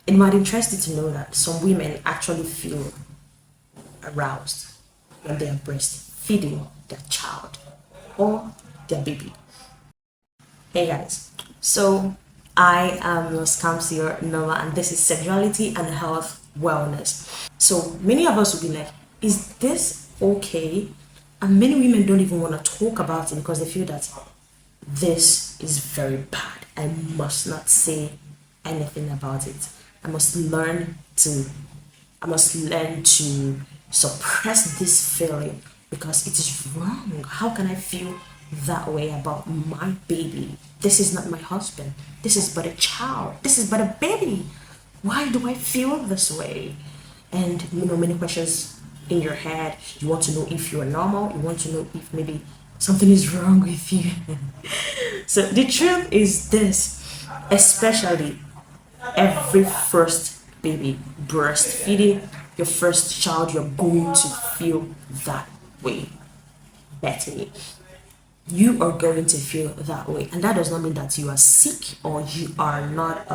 It might interest you to know that some women actually feel aroused when they are breastfeeding their child or their baby. Hey guys, so I am your Kamsiyo Nneoma, and this is Sexuality and Health Wellness. So many of us will be like, is this okay? And many women don't even want to talk about it because they feel that this is very bad. I must not say anything about it. I must learn to I must learn to suppress this feeling because it is wrong. How can I feel that way about my baby? This is not my husband. This is but a child. This is but a baby. Why do I feel this way? And many questions in your head. You want to know if you're normal. You want to know if maybe something is wrong with you. So the truth is this, especially every first baby breastfeeding your first child, you're going to feel that way. Betty, you are going to feel that way, and that does not mean that you are sick or you are not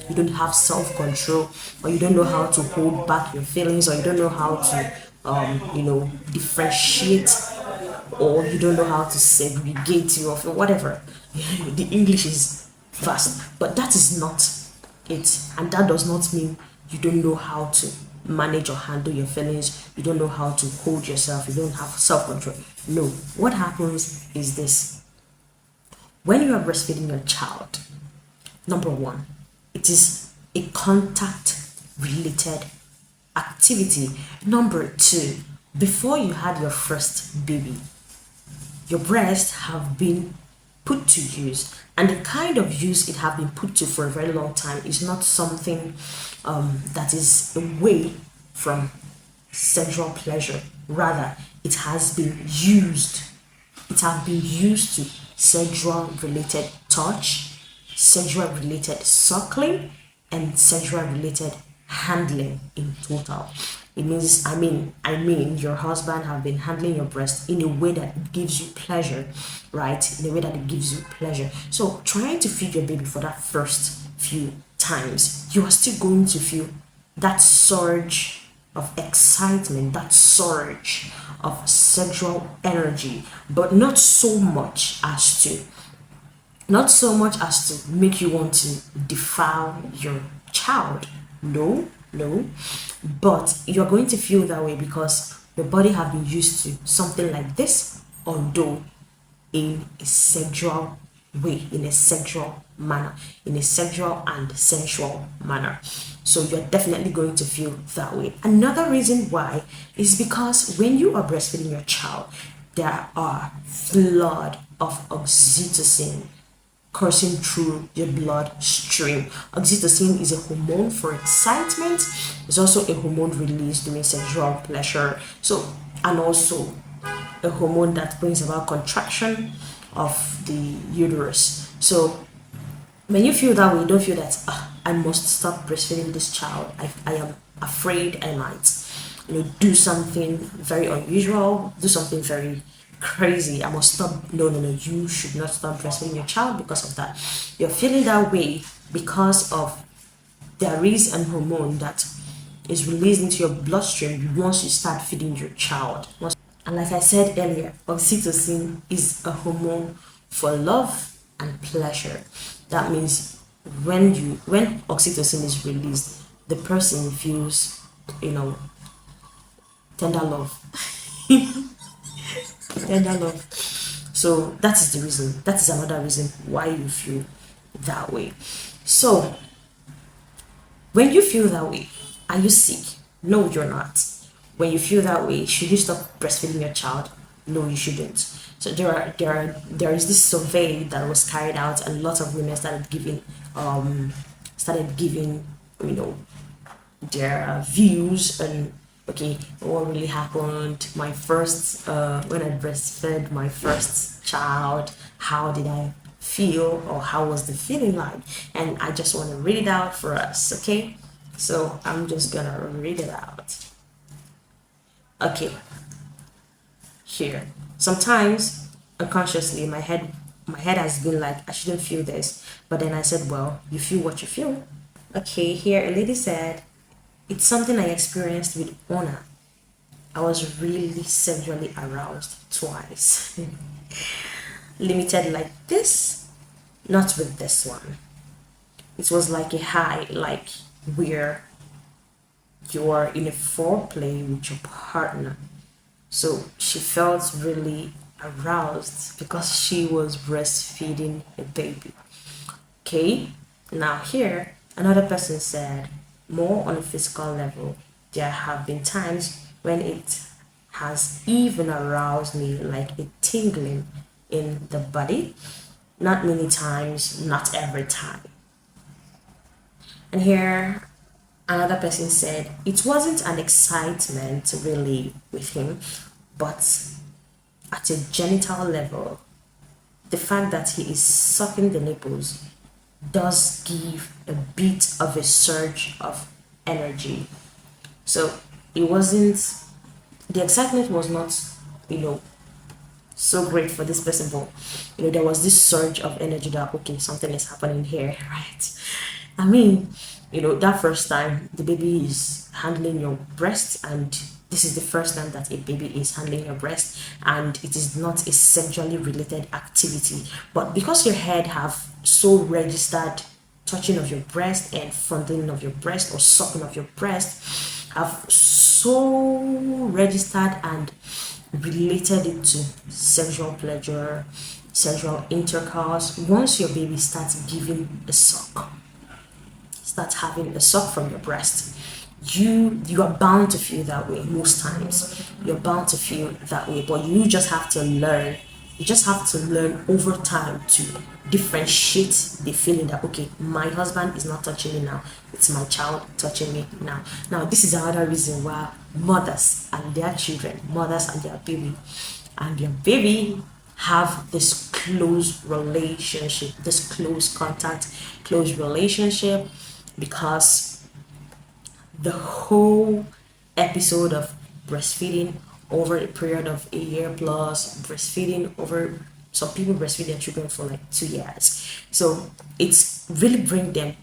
you don't have self-control, or you don't know how to hold back your feelings, or you don't know how to differentiate, or you don't know how to segregate your whatever. The English is vast, but that is not it, and that does not mean you don't know how to manage or handle your feelings, you don't know how to hold yourself, you don't have self-control. No, what happens is this: when you are breastfeeding your child, number one, it is a contact related activity. Number two, before you had your first baby, your breasts have been put to use, and the kind of use it have been put to for a very long time is not something that is away from sexual pleasure. Rather, it has been used to sexual related touch, sexual related suckling, and sexual related handling in total. It means, I mean, your husband have been handling your breast in a way that it gives you pleasure, right? In a way that it gives you pleasure. So trying to feed your baby for that first few times, you are still going to feel that surge of excitement, that surge of sexual energy, but not so much as to make you want to defile your child. No, no. But you're going to feel that way because your body have been used to something like this, although in a sexual way, in a sexual manner, in a sexual and sensual manner. So you're definitely going to feel that way. Another reason why is because when you are breastfeeding your child, there are flood of oxytocin coursing through your bloodstream. Oxytocin is a hormone for excitement. It's also a hormone released during sexual pleasure. So, and also a hormone that brings about contraction of the uterus. So, when you feel that way, you don't feel that I must stop breastfeeding this child. I am afraid I might, do something very unusual, do something very crazy. I must stop. No, no, no. You should not stop breastfeeding your child because of that. You're feeling that way because of there is an hormone that is released into your bloodstream once you start feeding your child. And like I said earlier, oxytocin is a hormone for love and pleasure. That means when oxytocin is released, the person feels, tender love. Tender love. So that is the reason. That is another reason why you feel that way. So when you feel that way, are you sick? No, you're not. When you feel that way, should you stop breastfeeding your child? No, you shouldn't. So there is this survey that was carried out, and lots of women started giving their views and okay, what really happened. My first when I breastfed my first child, how did I feel, or how was the feeling like? And I just want to read it out for us, okay? So I'm just gonna read it out. Okay, here. Sometimes unconsciously my head has been like, I shouldn't feel this, but then I said, well, you feel what you feel. Okay, here a lady said, it's something I experienced with honor. I was really sexually aroused twice. Limited like this, not with this one. It was like a high, like where you are in a foreplay with your partner. So she felt really aroused because she was breastfeeding a baby. Okay, now here another person said, more on a physical level, there have been times when it has even aroused me, like a tingling in the body. Not many times, not every time. And here another person said, it wasn't an excitement really with him, but at a genital level, the fact that he is sucking the nipples does give a bit of a surge of energy. So it wasn't, the excitement was not, you know, so great for this person, but there was this surge of energy that okay, something is happening here, right? I mean, that first time the baby is handling your breast, and this is the first time that a baby is handling your breast, and it is not a sexually related activity, but because your head have so registered touching of your breast and fondling of your breast or sucking of your breast have so registered and related it to sexual pleasure, sexual intercourse. Once your baby starts giving a suck, starts having a suck from your breast, you are bound to feel that way. Most times you're bound to feel that way, but you just have to learn, over time to differentiate the feeling that okay, my husband is not touching me now, it's my child touching me now. Now this is another reason why mothers and their children, mothers and their baby have this close relationship, this close contact, close relationship, because the whole episode of breastfeeding over a period of a year plus, breastfeeding over, some people breastfeed their children for like 2 years. So it's really bring them,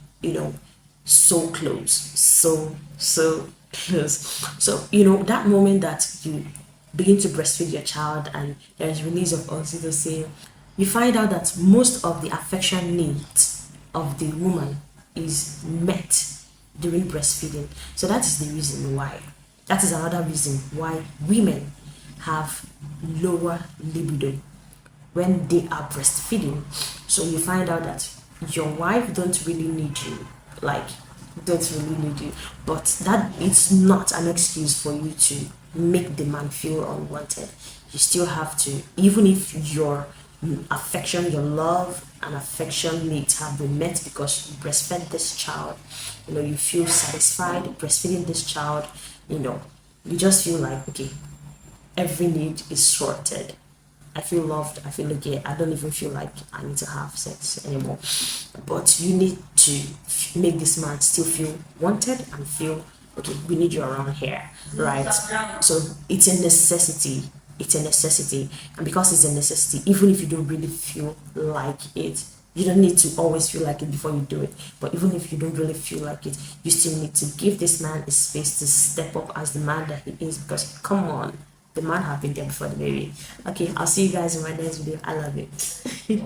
so close, so close. So that moment that you begin to breastfeed your child and there's release of oxytocin, you find out that most of the affection needs of the woman is met during breastfeeding. So that is the reason why. That is another reason why women have lower libido when they are breastfeeding. So you find out that your wife don't really need you, like don't really need you, but that it's not an excuse for you to make the man feel unwanted. You still have to, even if your affection, your love and affection needs have been met because you breastfed this child, you feel satisfied breastfeeding this child, you just feel like okay, every need is sorted. I feel loved, I feel okay, I don't even feel like I need to have sex anymore. But you need to make this man still feel wanted and feel okay, we need you around here, right? So it's a necessity. It's a necessity. And because it's a necessity, even if you don't really feel like it, you don't need to always feel like it before you do it. But even if you don't really feel like it, you still need to give this man a space to step up as the man that he is. Because come on, the man have been there before the baby. Okay, I'll see you guys in my next video. I love it.